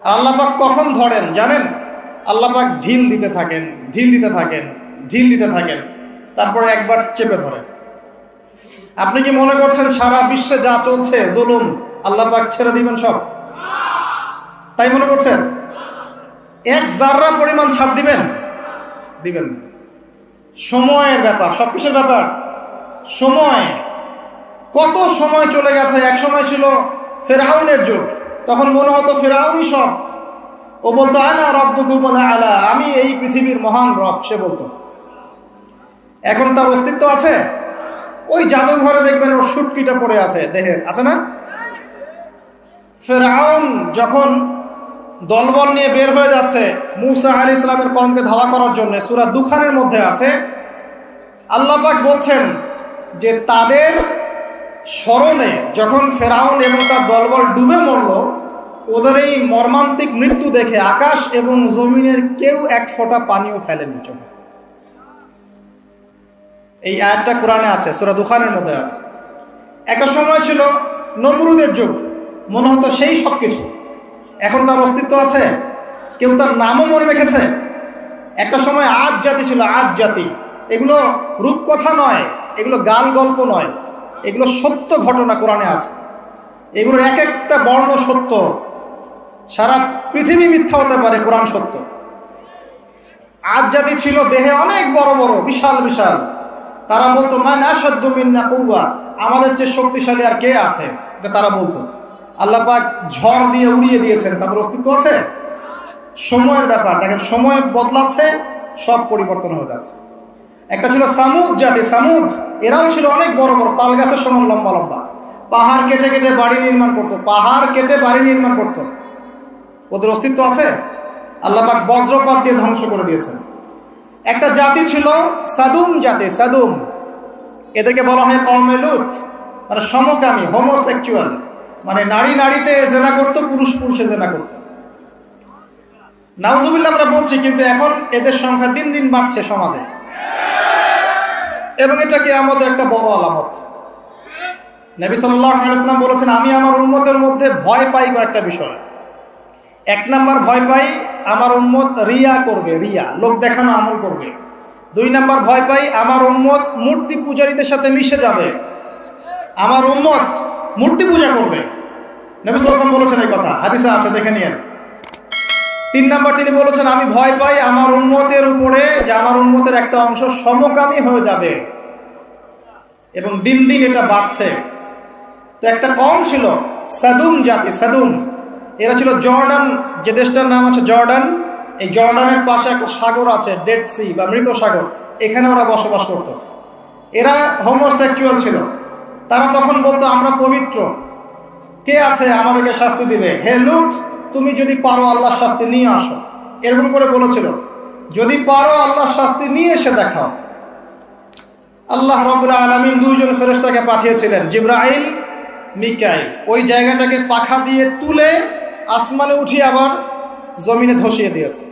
আল্লাহ পাক কখন ধরেন জানেন? আল্লাহ পাক ঢিল দিতে থাকেন, ঢিল দিতে থাকেন, ঢিল দিতে থাকেন, তারপরে একবার চেপে ধরেন। আপনি কি মনে করছেন সারা বিশ্বে যা চলছে জুলুম আল্লাহ পাক ছেড়ে দিবেন সব? তাই মনে করছেন? এক জাররা পরিমাণ ছাড় দিবেন? দিবেন না। সময়ের ব্যাপার, সব কিছুর ব্যাপার সময়। কত সময় চলে গেছে। এক সময় ছিল ফেরাউনের যুগ, তখন মনে হতো ফেরাউনই সব। ও বলতো আনা রব্বুকুম আলা, আমি এই পৃথিবীর মহান রব, সে বলতো। এখন তার অস্তিত্ব আছে? ওই জাদুঘরে দেখবেন ওর সুটকিটা পড়ে আছে, দেহে আছে না? ফেরাউন যখন দলবল নিয়ে বের হয়ে যাচ্ছে মুসা আলাইহিস সালামের কওমকে ধাওয়া করার জন্য, সূরা দুখানের মধ্যে আছে, আল্লাহ পাক বলছেন যে তাদের স্মরণে যখন ফেরাউন এবং তার দলবল ডুবে মরল, ওদের এই মর্মান্তিক মৃত্যু দেখে আকাশ এবং জমিনের কেউ এক ফোঁটা পানিও ফেলেনি চোখে। এই আয়াতটা কোরআনে আছে, সূরা দুখানের মধ্যে আছে। একটা সময় ছিল নমরুদের যুগ, মনে হতো সেই সব কিছু। এখন তার অস্তিত্ব আছে? কেউ তার নামও মনে রেখেছে? একটা সময় আদ জাতি ছিল, আদ জাতি। এগুলো রূপকথা নয়, এগুলো গাল গল্প নয়, এগুলো সত্য ঘটনা কোরআনে আছে। এগুলোর এক একটা বর্ণ সত্য। সারা পৃথিবী মিথ্যা হতে পারে, কোরআন সত্য। আদ জাতি ছিল দেহে অনেক বড় বড়, বিশাল বিশাল। তারা বলতো মান আশাদ্দু মিন্না কুওয়া, আমাদের চেয়ে শক্তিশালী আর কে আছে, এটা তারা বলতো। আল্লাহ পাক ঝড় দিয়ে উড়িয়ে দিয়েছেন, তাদের অস্তিত্ব আছে? সময়ের ব্যাপার দেখেন, সময় বদলাচ্ছে, সব পরিবর্তন হয়ে যাচ্ছে। একটা ছিল সামুদ জাতি, সামুদ, এরাও ছিল অনেক বড় বড়, তাল গাছের সমান লম্বা লম্বা। পাহাড় কেটে কেটে বাড়ি নির্মাণ করতো, পাহাড় কেটে বাড়ি নির্মাণ করতো। ওদের অস্তিত্ব আছে? আল্লাহ পাক বজ্রপাত দিয়ে ধ্বংস করে দিয়েছেন। একটা জাতি ছিল সাদুম জাতি, সাদুম, এদেরকে বলা হয় কওমে লূত, মানে সমকামী, হোমোসেক্সুয়াল, মানে নারী নারীতে জেনা করতো, পুরুষ পুরুষে জেনা করতো। নাউজুবিল্লাহ আমরা বলছি, কিন্তু এখন এদের সংখ্যা দিন দিন বাড়ছে সমাজে, এবং এটা কিয়ামতের একটা বড় আলামত। নবী সাল্লাল্লাহু আলাইহি ওয়াসাল্লাম বলেছেন, আমি আমার উম্মতের মধ্যে ভয় পাই কয়েকটা বিষয়। এক নাম্বার ভয় পাই, আমার উম্মত রিয়া করবে, রিয়া, লোক দেখানো আমল করবে। দুই নাম্বার ভয় পাই, আমার উম্মত মূর্তি পূজারীদের সাথে মিশে যাবে, আমার উম্মত মূর্তি পূজা করবে। নবী সাল্লাল্লাহু আলাইহি ওয়াসাল্লাম বলেছেন এই কথা, হাদিসে আছে, দেখে নিয়েন। তিন নাম্বার তিনি বলেছেন, আমি ভয় পাই আমার উম্মতের উপরে যে আমার উম্মতের একটা অংশ সমকামী হয়ে যাবে, এবং দিন দিন এটা বাড়ছে। তো একটা কম ছিল সাদুম জাতি, সাদুম, এরা ছিল জর্ডান, যে দেশটার নাম আছে জর্ডান, এই জর্ডানের পাশে একটা সাগর আছে, ডেড সি বা মৃত সাগর, এখানে ওরা বসবাস করত। এরা হোমোসেক্সুয়াল ছিল। তারা তখন বলতো আমরা পবিত্র, কে আছে আমাদেরকে শাস্তি দিবে, হে লূত তুমি যদি পারো আল্লাহর শাস্তি নিয়ে আসো, এরকম করে বলেছিল। যদি পারো আল্লাহর শাস্তি নিয়ে এসে দেখাও। আল্লাহ রাব্বুল আলামিন দুইজন ফেরেশতাকে পাঠিয়েছিলেন, জিবরাইল, মিকাইল। ওই জায়গাটাকে পাখা দিয়ে তুলে আসমানে উঠিয়ে আবার জমিনে ধসিয়ে দিয়েছে।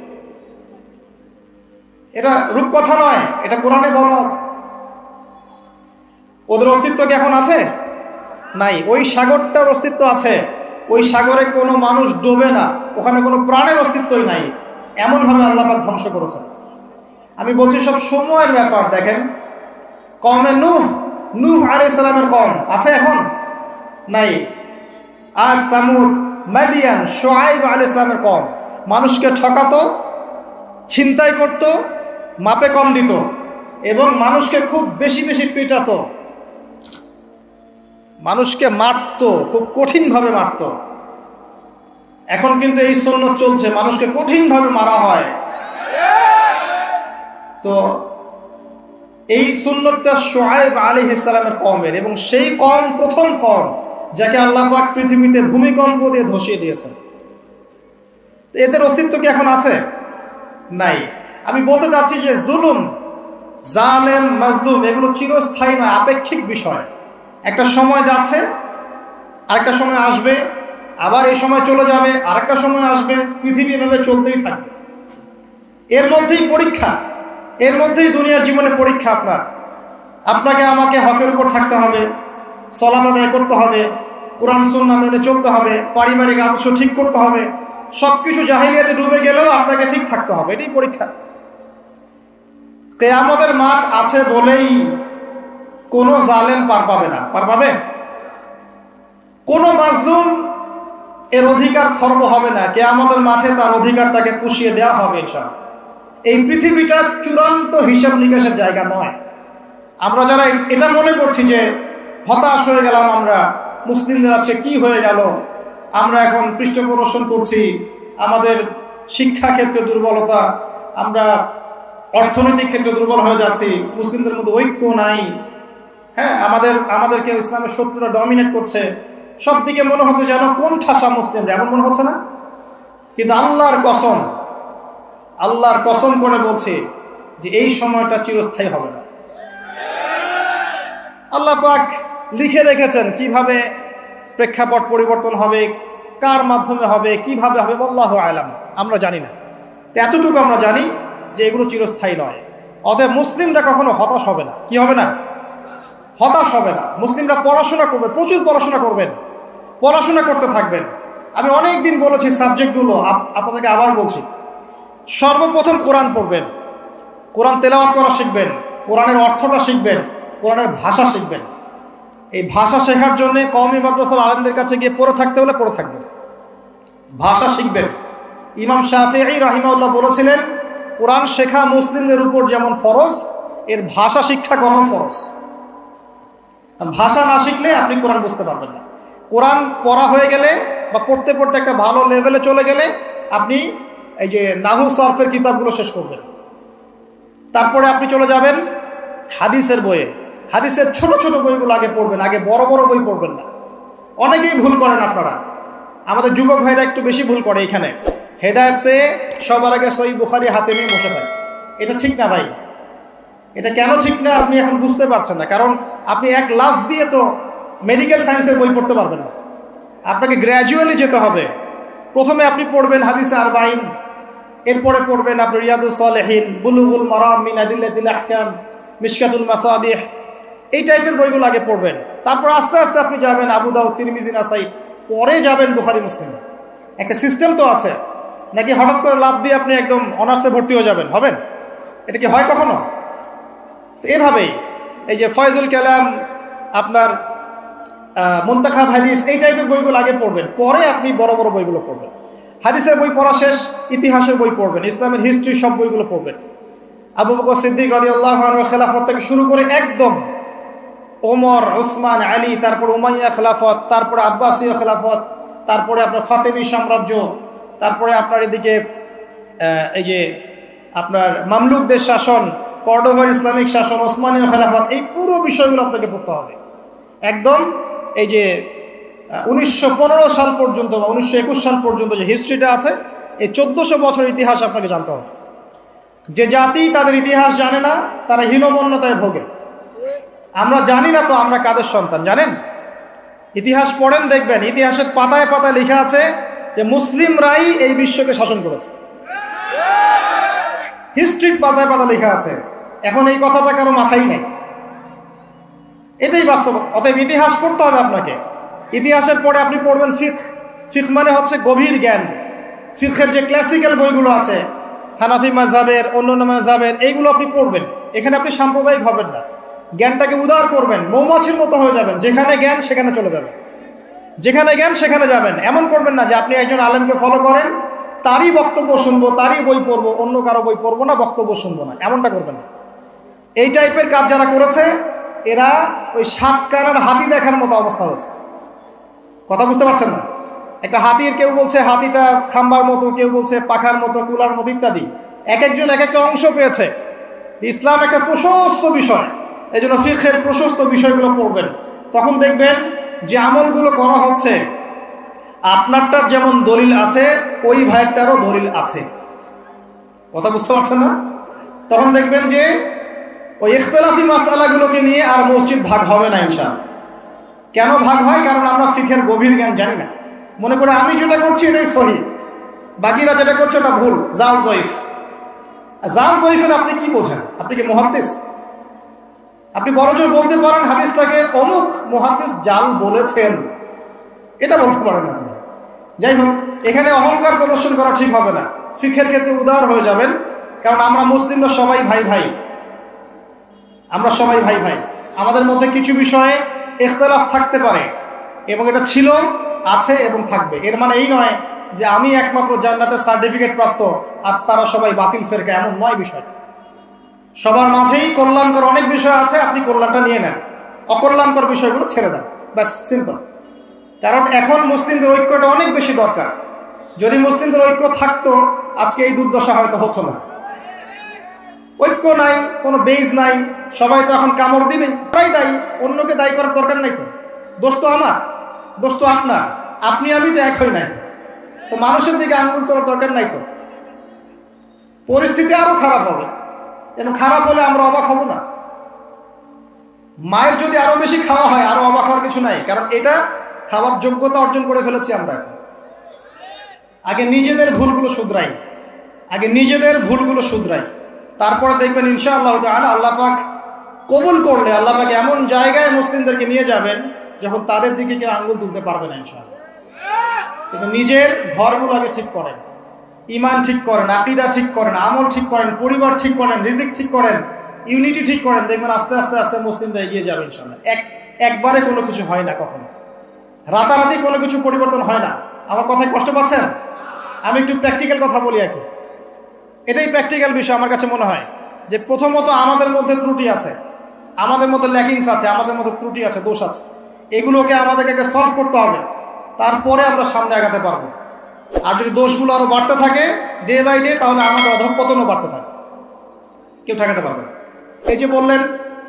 এটা রূপকথা নয়, এটা কোরআনে বলা আছে। ওদের অস্তিত্ব কি এখন আছে? নাই। ওই সাগরটার অস্তিত্ব আছে, ওই সাগরে কোনো মানুষ ডোবে না, ওখানে কোনো প্রাণের অস্তিত্বই নাই, এমনভাবে আল্লাহ পাক ধ্বংস করেছেন। আমি বলছি সব সময়ের ব্যাপার। দেখেন কওমে নূহ, নূহ আলাইহিস সালামের কওম আছে এখন? নাই। আদ, সামুদ, মাদিয়ান, শুআয়ব আলাইহিস সালামের কওম মানুষকে ঠকাতো, ছিনতাই করত, মাপে কম দিত, এবং মানুষকে খুব বেশি বেশি পেটাতো, মানুষকে মারতো, খুব কঠিনভাবে মারতো। এখন কিন্তু এই সুন্নাত চলছে, মানুষকে কঠিনভাবে মারা হয়। তো এই সুন্নাতটা শুআয়ব আলাইহিস সালামের কওমের, এবং সেই কওম প্রথম কওম যাকে আল্লাহ পাক পৃথিবীতে ভূমিকম্প দিয়ে ধসিয়ে দিয়েছেন। তো এদের অস্তিত্ব কি এখন আছে? নাই। আমি বলতে চাচ্ছি যে জুলুম, জালেম, মাজলুম এগুলো চিরস্থায়ী নয়, আপেক্ষিক বিষয়। একটা সময় যাচ্ছে, আরেকটা সময় আসবে, আবার এই সময় চলে যাবে, আরেকটা সময় আসবে, পৃথিবী এভাবে চলতেই থাকবে। এর মধ্যেই পরীক্ষা, এর মধ্যেই দুনিয়ার জীবনে পরীক্ষা। আপনাকে আমাকে হকের উপর থাকতে হবে, সালাত আদায় করতে হবে, কোরআন সুন্নাহ মেনে চলতে হবে, পারিবারিক আদর্শ ঠিক করতে হবে, সবকিছু জাহিলিয়াতে ডুবে গেলেও আপনাকে ঠিক থাকতে হবে, এটাই পরীক্ষা। কিয়ামতের মাঠ আছে বলেই কোনো জালেম পার পাবে না। পার পাবে? কোনো মাজলুম এর অধিকার খর্ব হবে না। কিয়ামতের মাঠে তার অধিকার তাকে পুষিয়ে দেওয়া হবে ইনশাআল্লাহ। এই পৃথিবীটা চূড়ান্ত হিসাব নিকাশের জায়গা নয়। আমরা যারা এটা মনে করছি যে হতাশ হয়ে গেলাম, আমরা মুসলিমদের আজকে কি হয়ে গেল, আমরা এখন পৃষ্ঠপোষণ করছি, আমাদের শিক্ষা ক্ষেত্রে দুর্বলতা, আমরা অর্থনৈতিক ক্ষেত্রে দুর্বল হয়ে যাচ্ছি, মুসলিমদের মধ্যে ঐক্য নাই, হ্যাঁ, আমাদেরকে ইসলামের শত্রুরা ডমিনেট করছে, সব দিকে মনে হচ্ছে যেন কোন ঠাসা মুসলিমরা, এমন মনে হচ্ছে না? কিন্তু আল্লাহর কসম করে বলছি যে এই সময়টা চিরস্থায়ী হবে না। আল্লাহ পাক লিখে রেখেছেন কিভাবে প্রেক্ষাপট পরিবর্তন হবে, কার মাধ্যমে হবে, কিভাবে হবে, আল্লাহু আলাম, আমরা জানি না। এতটুকু আমরা জানি যে এগুলো চিরস্থায়ী নয়। অতএব মুসলিমরা কখনো হতাশ হবে না। কি হবে না? হতাশ হবে না। মুসলিমরা পড়াশোনা করবে, প্রচুর পড়াশোনা করবেন, পড়াশোনা করতে থাকবেন। আমি অনেক দিন বলেছি সাবজেক্টগুলো, আপনাদেরকে আবার বলছি। সর্বপ্রথম কোরআন পড়বেন, কোরআন তেলাওয়াত করা শিখবেন, কোরআনের অর্থটা শিখবেন, কোরআনের ভাষা শিখবেন। এই ভাষা শেখার জন্য কওমি মাদ্রাসার আলেমদের কাছে গিয়ে পড়ে থাকতে হলে পড়ে থাকবেন, ভাষা শিখবেন। ইমাম শাফিঈ রাহিমাহুল্লাহ বলেছিলেন, কোরআন শেখা মুসলিমদের উপর যেমন ফরজ, এর ভাষা শিক্ষা করাও ফরজ। ভাষা না শিখলে আপনি কোরআন বুঝতে পারবেন না। কোরআন পড়া হয়ে গেলে বা পড়তে পড়তে একটা ভালো লেভেলে চলে গেলে আপনি এই যে নাহু সরফের কিতাবগুলো শেষ করবেন। তারপরে আপনি চলে যাবেন হাদিসের বইয়ে। হাদিসের ছোট ছোট বইগুলো আগে পড়বেন, আগে বড় বড় বই পড়বেন না। অনেকেই ভুল করেন আপনারা, আমাদের যুবক ভাইরা একটু বেশি ভুল করে এখানে। হেদায়েত পেয়ে সবার আগে সহিহ বুখারী হাতে নিয়ে বসে থাকে। এটা ঠিক না ভাই। এটা কেন ঠিক না আপনি এখন বুঝতে পারছেন না, কারণ আপনি এক লাফ দিয়ে তো মেডিকেল সায়েন্সের বই পড়তে পারবেন না। আপনাকে গ্র্যাজুয়ালি যেতে হবে। প্রথমে আপনি পড়বেন হাদিসে আরবাঈন, এরপরে পড়বেন আপনি রিয়াদুস সালেহিন, বুলুগুল মারাম মিন আদিল্লাতিল আহকাম, মিশকাতুল মাসাবিহ, এই টাইপের বইগুলো আগে পড়বেন। তারপর আস্তে আস্তে আপনি যাবেন আবু দাউদ, তিরমিজি, নাসাই, পরে যাবেন বুখারী, মুসলিম। একটা সিস্টেম তো আছে, নাকি হঠাৎ করে লাভ দিয়ে আপনি একদম অনার্সে ভর্তি হয়ে যাবেন? হবেন? এটা কি হয় কখনো? তো এভাবেই এই যে ফয়জুল কালাম, আপনার মুনতাখাব হাদিস, এই টাইপের বইগুলো আগে পড়বেন, পরে আপনি বড় বড় বইগুলো পড়বেন। হাদিসের বই পড়া শেষ, ইতিহাসের বই পড়বেন, ইসলামের হিস্ট্রি সব বইগুলো পড়বেন। আবু বকর সিদ্দিক রাদিয়াল্লাহু আনহুর খেলাফত থেকে শুরু করে একদম ওমর, ওসমান, আলী, তারপর উমাইয়া খেলাফত, তারপরে আব্বাসীয় খেলাফত, তারপরে আপনার ফাতেমি সাম্রাজ্য, তারপরে আপনার এদিকে এই যে আপনার মামলুকদের শাসন, কর্ডোভার ইসলামিক শাসন, ওসমানীয় খেলাফত, এই পুরো বিষয়গুলো আপনাকে পড়তে হবে। একদম এই যে 1915 সাল পর্যন্ত বা 1921 সাল পর্যন্ত যে হিস্ট্রিটা আছে, এই 1400 বছরের ইতিহাস আপনাকে জানতে হবে। যে জাতি তাদের ইতিহাস জানে না, তারা হীনমন্যতায় ভোগে। আমরা জানি না তো আমরা কাদের সন্তান, জানেন? ইতিহাস পড়েন, দেখবেন ইতিহাসের পাতায় পাতায় লেখা আছে যে মুসলিমরাই এই বিশ্বকে শাসন করেছে। হিস্ট্রির পাতায় পাতায় লেখা আছে। এখন এই কথাটা কারো মাথায় নেই, এটাই বাস্তব। অতএব ইতিহাস পড়তে হবে আপনাকে। ইতিহাসের পরে আপনি পড়বেন ফিকহ। ফিকহ মানে হচ্ছে গভীর জ্ঞান। ফিকহের যে ক্লাসিক্যাল বইগুলো আছে, হানাফি মাযহাবের, অন্যান্য মাযহাবের, এইগুলো আপনি পড়বেন। এখানে আপনি সাম্প্রদায়িক হবেন না, জ্ঞানটাকে উদার করবেন, মৌমাছির মতো হয়ে যাবেন। যেখানে জ্ঞান সেখানে চলে যাবেন, যেখানে জ্ঞান সেখানে যাবেন। এমন করবেন না যে আপনি একজন আলেমকে ফলো করেন, তারই বক্তব্য শুনবো, তারই বই পড়বো, অন্য কারো বই পড়বো না, বক্তব্য শুনবো না, এমনটা করবেন না। এই টাইপের কাজ যারা করেছে এরা ওই সাত কানার হাতি দেখার মতো অবস্থা হচ্ছে। কথা বুঝতে পারছেন না? একটা হাতির, কেউ বলছে হাতিটা খাম্বার মতো, কেউ বলছে পাখার মতো, কুলার মতো ইত্যাদি। এক একজন এক একটা অংশ পেয়েছে। ইসলাম একটা প্রশস্ত বিষয়, এই জন্য ফিকহের প্রশস্ত বিষয়গুলো পড়বেন। তখন দেখবেন যে আমলগুলো করা হচ্ছে, আপনারটার যেমন দলিল আছে, ওই ভাইয়েরটারও দলিল আছে। কথা বুঝতে পারছেন না? তখন দেখবেন যে ওই ইখতিলাফি মাসআলাগুলোকে নিয়ে আর মসজিদ ভাগ হবে না ইনশাআল্লাহ। কেন ভাগ হয়? কারণ আমরা ফিকহের গভীর জ্ঞান জানি না। মনে করে আমি যেটা করছি এটাই সহিহ, বাকিরা যেটা করছে ওটা ভুল, জাল জয়ীফ। জাল জয়ীফের আপনি কি বোঝেন? আপনি কি মুহাদ্দিস? আপনি বড়জোর বলতে পারেন হাদিসটাকে অমুক মুহাদ্দিস জাল বলেছেন, এটা বলতে পারেন আপনি। যাই হোক, এখানে অহংকার প্রদর্শন করা ঠিক হবে না। ফিকহের ক্ষেত্রে উদার হয়ে যাবেন, কারণ আমরা মুসলিমরা সবাই ভাই ভাই, আমরা সবাই ভাই ভাই। আমাদের মধ্যে কিছু বিষয়ে ইখতিলাফ থাকতে পারে, এবং এটা ছিল, আছে এবং থাকবে। এর মানে এই নয় যে আমি একমাত্র জান্নাতের সার্টিফিকেট প্রাপ্ত আর তারা সবাই বাতিল ফেরকা, এমন নয় বিষয়। সবার মাঝেই কল্যাণকর অনেক বিষয় আছে, আপনি কল্যাণটা নিয়ে নেন, অকল্যাণকর বিষয়গুলো ছেড়ে দেন, ব্যাস, সিম্পল। কারণ এখন মুসলিমদের ঐক্যটা অনেক বেশি দরকার। যদি মুসলিমদের ঐক্য থাকতো, আজকে এই দুর্দশা হয়তো হতো না। ঐক্য নাই, কোনো বেজ নাই, সবাই তো এখন কামড় দিবে, তাই দায়ী, অন্যকে দায়ী করার দরকার নাই তো। দোষ তো আমার, দোষ তো আপনার, আপনি আমি তো এক হই নাই, তো মানুষের দিকে আঙুল তোলার দরকার নাই তো। পরিস্থিতি আরো খারাপ হবে, এবং খারাপ হলে আমরা অবাক হব না। মায়ের যদি আরো বেশি খাওয়া হয়, আরো অবাক হওয়ার কিছু নাই, কারণ এটা খাওয়ার যোগ্যতা অর্জন করে ফেলেছি আমরা এখন। আগে নিজেদের ভুলগুলো শুধরাই, আগে নিজেদের ভুলগুলো শুধরাই, তারপরে দেখবেন ইনশাআল্লাহ তাআলা আল্লাহ পাক কবুল করলে আল্লাহ পাক এমন জায়গায় মুসলিমদেরকে নিয়ে যাবেন যখন তাদের দিকে কেউ আঙ্গুল তুলতে পারবে না ইনশাআল্লাহ। কিন্তু নিজের ঘরগুলো আগে ঠিক করেন, ইমান ঠিক করেন, আকীদা ঠিক করেন, আমল ঠিক করেন, পরিবার ঠিক করেন, রিজিক ঠিক করেন, ইউনিটি ঠিক করেন, দেখবেন আস্তে আস্তে আস্তে মুসলিমরা এগিয়ে যাবে ইনশাআল্লাহ। একবারে কোনো কিছু হয় না, কখনো রাতারাতি কোনো কিছু পরিবর্তন হয় না। আমার কথায় কষ্ট পাচ্ছেন? আমি একটু প্র্যাকটিক্যাল কথা বলি আর কি। এটাই প্র্যাকটিক্যাল বিষয় আমার কাছে মনে হয়, যে প্রথমত আমাদের মধ্যে ত্রুটি আছে, আমাদের মধ্যে ল্যাকিংস আছে, আমাদের মধ্যে ত্রুটি আছে, দোষ আছে, এগুলোকে আমাদেরকে সলভ করতে হবে, তারপরে আমরা সামনে আগাতে পারবো। আর যদি দোষগুলো আরো বাড়তে থাকে ডে বাই ডে, তাহলে আমাদের অধঃপতনও বাড়তে থাকে, কেউ ঠেকাতে পারবে না। এই যে বললেন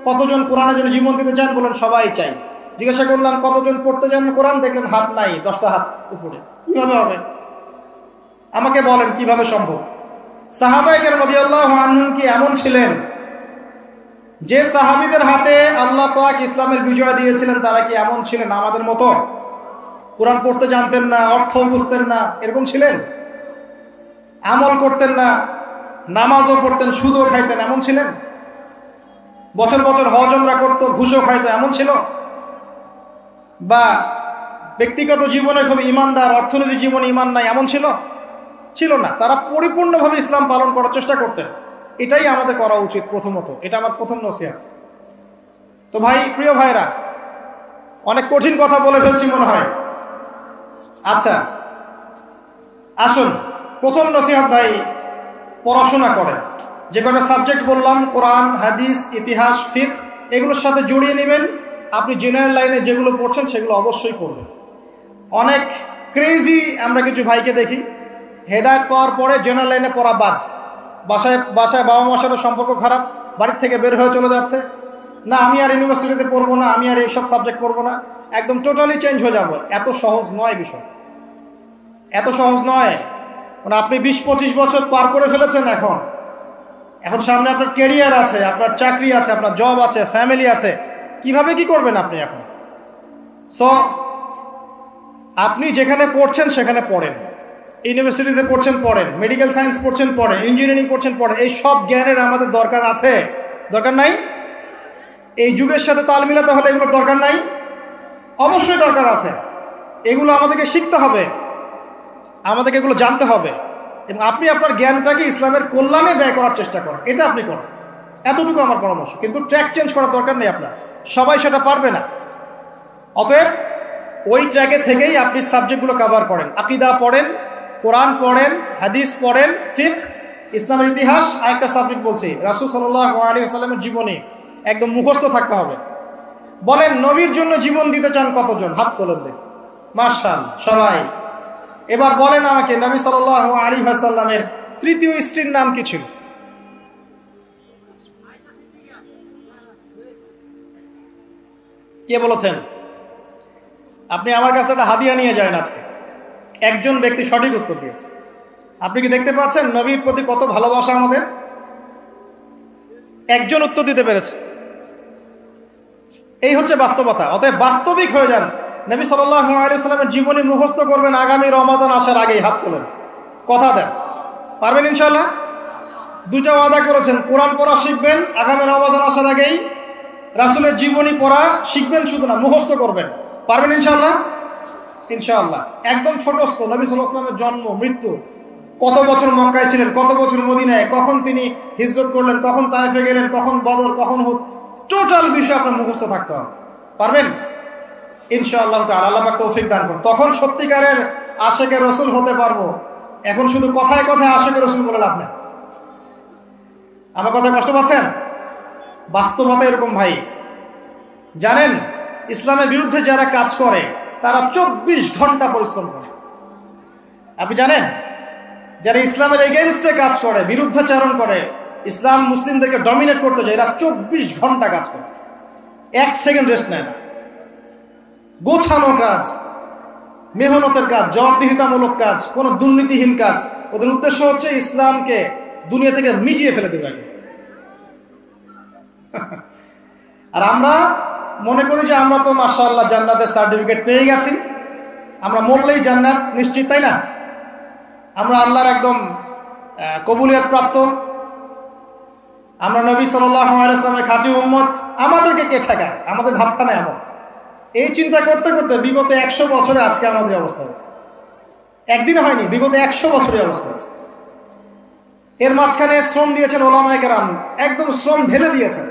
কতজন কোরআনের জন্য জীবন দিতে চান, বললেন সবাই চাই। জিজ্ঞাসা করলাম কতজন পড়তে চান কোরআন, দেখলেন হাত নাই, 10টা হাত উপরে। কিভাবে হবে? আমাকে বলেন কিভাবে সম্ভব? সাহাবায়ে কেরাম রাদিয়াল্লাহু আনহুম কি এমন ছিলেন যে সাহাবীদের হাতে আল্লাহ পাক ইসলামের বিজয় দিয়েছিলেন? তারা কি এমন ছিলেন আমাদের মতো? কোরআন পড়তে জানতেন না, অর্থ বুঝতেন না, এরকম ছিলেন? আমল করতেন না, নামাজও পড়তেন, সুদও খাইতেন, এমন ছিলেন? বছর বছর হজ উমরা করতো, ঘুষও খাইতো, এমন ছিল? বা ব্যক্তিগত জীবনে খুব ইমানদার, অর্থনৈতিক জীবনে ইমান নাই, এমন ছিল? ছিল না। তারা পরিপূর্ণভাবে ইসলাম পালন করার চেষ্টা করতেন। এটাই আমাদের করা উচিত প্রথমত, এটা আমার প্রথম নসিহত। তো ভাই, প্রিয় ভাইরা, অনেক কঠিন কথা বলে ফেলছি মনে হয়। আচ্ছা আসুন, প্রথম নসিহত ভাই, পড়াশোনা করেন। যে কটা সাবজেক্ট বললাম, কোরআন, হাদিস, ইতিহাস, ফিকহ, এগুলোর সাথে জড়িয়ে নেবেন। আপনি জেনারেল লাইনে যেগুলো পড়ছেন সেগুলো অবশ্যই পড়বেন। অনেক ক্রেজি আমরা কিছু ভাইকে দেখি, হেদায়েত পাওয়ার পরে জেনারেল লাইনে পড়া বাদ, বাসায় বাবা মার সাথে সম্পর্ক খারাপ, বাড়ির থেকে বের হয়ে চলে যাচ্ছে, না আমি আর ইউনিভার্সিটিতে পড়বো না, আমি আর এইসব সাবজেক্ট পড়বো না, একদম টোটালি চেঞ্জ হয়ে যাবো। এত সহজ নয় বিষয়, এত সহজ নয়। মানে আপনি 20-25 বছর পার করে ফেলেছেন, এখন সামনে আপনার ক্যারিয়ার আছে, আপনার চাকরি আছে, আপনার জব আছে, ফ্যামিলি আছে, কিভাবে কি করবেন আপনি এখন? সো আপনি যেখানে পড়ছেন সেখানে পড়েন, ইউনিভার্সিটিতে পড়ছেন পড়েন, মেডিকেল সায়েন্স পড়ছেন পড়েন, ইঞ্জিনিয়ারিং পড়ছেন পড়েন, এই সব জ্ঞানের আমাদের দরকার আছে? দরকার নাই? এই যুগের সাথে তাল মিলাতে হলে এগুলোর দরকার নাই? অবশ্যই দরকার আছে। এগুলো আমাদেরকে শিখতে হবে, আমাদেরকে এগুলো জানতে হবে, এবং আপনি আপনার জ্ঞানটাকে ইসলামের কল্যাণে ব্যয় করার চেষ্টা করেন। এটা আপনি করেন, এতটুকু আমার পরামর্শ। কিন্তু ট্র্যাক চেঞ্জ করার দরকার নেই আপনার, সবাই সেটা পারবে না। অতএব ওই ট্র্যাকে থেকেই আপনি সাবজেক্টগুলো কভার করেন। আকীদা পড়েন, কোরআন পড়েন, হাদিস পড়েন, ফিকহ, ইসলামের ইতিহাস, আরেকটা সাবজেক্ট বলছি রাসূল সাল্লাল্লাহু আলাইহি ওয়াসাল্লামের জীবনী, একদম মুখস্থ থাকতে হবে। বলেন নবীর জন্য জীবন দিতে চান কতজন? হাত তোলেন দেখি। মাশাআল্লাহ, সবাই। এবার বলেন আমাকে, নবী সাল্লাল্লাহু আলাইহি ওয়াসাল্লামের তৃতীয় স্ত্রীর নাম কি ছিল? কে বলেছেন? আপনি আমার কাছে একটা হাদিয়া নিয়ে যান আজকে। একজন ব্যক্তি সঠিক উত্তর দিয়েছে। আপনি কি দেখতে পাচ্ছেন নবীর প্রতি কত ভালোবাসা আমাদের? একজন উত্তর দিতে পেরেছে। এই হচ্ছে বাস্তবতা। অতএব বাস্তবিক হয়ে যান। নবী সাল্লাল্লাহু আলাইহি ওয়াসাল্লামের জীবনী মুখস্থ করবেন আগামী রমাদান আসার আগেই। হাত তোলেন, কথা দেন, পারবেন ইনশাআল্লাহ? দুটো ওয়াদা করেছেন, কোরআন পড়া শিখবেন আগামী রমাদান আসার আগেই, রাসূলের জীবনী পড়া শিখবেন, শুধু না মুখস্থ করবেন। পারবেন ইনশাআল্লাহ? ইনশাআল্লাহ। একদম ছোটস্থ নবী সাল্লাল্লাহু আলাইহি ওয়াসাল্লামের জন্ম, মৃত্যু, কত বছর মক্কায় ছিলেন, কত বছর মদিনায়, কখন তিনি হিজরত করলেন, কখন তায়েফে গেলেন, কখন বদর, কখন হুদ, টোটাল বিষয় আপনার মুখস্থ থাকতে হবে। পারবেন ইনশাআল্লাহ তাআলা। আল্লাহ পাক তৌফিক দান করুন। তখন সত্যিকারের আশিকে রাসূল হতে পারবো। এখন শুধু কথায় কথায় আশিকে রাসূল বলে লাভ নেই। আমার কথা কষ্ট পাচ্ছেন? বাস্তবতা এরকম ভাই। জানেন ইসলামের বিরুদ্ধে যারা কাজ করে তারা 24 ঘন্টা পরিশ্রম করে। আপনি জানেন যারা ইসলামের এগেইনস্টে কাজ করে, বিরুদ্ধাচারণ করে, ইসলাম মুসলিমদেরকে ডমিনেট করতে যায়, এরা 24 ঘন্টা কাজ করে, 1 সেকেন্ড রেস্ট নেয় না। গোছানো কাজ, মেহনতের কাজ, জবাবদিহিতামূলক কাজ, কোনো দুর্নীতিহীন কাজ। ওদের উদ্দেশ্য হচ্ছে ইসলামকে দুনিয়া থেকে মিটিয়ে ফেলে দেবে। আর আমরা মনে করি যে আমরা তো মাশাআল্লাহ জান্নাতের সার্টিফিকেট পেয়ে গেছি, আমরা মরলেই জান্নাত নিশ্চিত, তাই না? আমরা আল্লাহর একদম কবুলিয়ত প্রাপ্ত, আমরা নবী সাল্লাল্লাহু আলাইহি ওয়াসাল্লামের খাঁটি উম্মত, আমাদেরকে কে ঠেকায়? আমাদের ভাবখানা এমন। এই চিন্তা করতে করতে বিগত 100 বছরে আজকে আমাদের অবস্থা হয়েছে। একদিনে হয়নি, বিগত 100 বছরের অবস্থা হয়েছে। এর মাঝখানে শ্রম দিয়েছেন ওলামায়ে কেরাম, একদম শ্রম ঢেলে দিয়েছেন।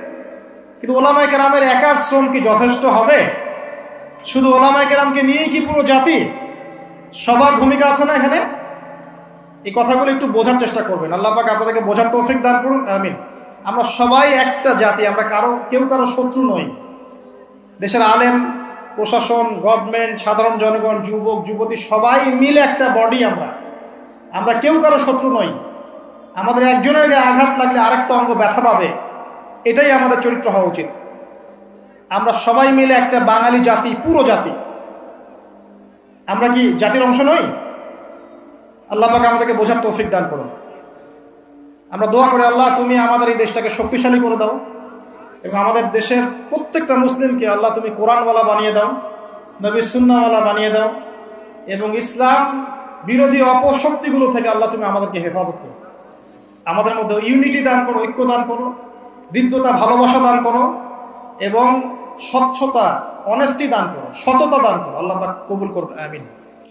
কিন্তু ওলামায়ে কেরামের একার শ্রম কি যথেষ্ট হবে? শুধু ওলামায়ে কেরামকে নিয়েই কি পুরো জাতি? সবার ভূমিকা আছে না এখানে? এই কথাগুলো একটু বোঝার চেষ্টা করবেন। আল্লাহ পাক আপনাদেরকে বোঝার তৌফিক দান করুন, আমিন। আমরা সবাই একটা জাতি, আমরা কেউ কারো শত্রু নই। দেশের আলেম, প্রশাসন, গভর্নমেন্ট, সাধারণ জনগণ, যুবক যুবতী সবাই মিলে একটা বডি। আমরা কেউ কারো শত্রু নই। আমাদের একজনের গায়ে আঘাত লাগলে আরেকটা অঙ্গ ব্যথা পাবে, এটাই আমাদের চরিত্র হওয়া উচিত। আমরা সবাই মিলে একটা বাঙালি জাতি, পুরো জাতি। আমরা কি জাতির অংশ নই? আল্লাহ পাক আমাদেরকে বোঝার তৌফিক দান করুন। আমরা দোয়া করি, আল্লাহ তুমি আমাদের এই দেশটাকে শক্তিশালী করে দাও, এবং আমাদের দেশের প্রত্যেকটা মুসলিমকে আল্লাহ তুমি কোরআনওয়ালা বানিয়ে দাও, নবী সুন্নাহওয়ালা বানিয়ে দাও, এবং ইসলাম বিরোধী অপশক্তিগুলো থেকে আল্লাহ তুমি আমাদেরকে হেফাজত করো। আমাদের মধ্যে ইউনিটি দান করো, ঐক্য দান করো, হৃদ্যতা, ভালোবাসা দান করো, এবং স্বচ্ছতা, অনেস্টি দান করো, সততা দান করো। আল্লাহ পাক কবুল করুন, আমিন।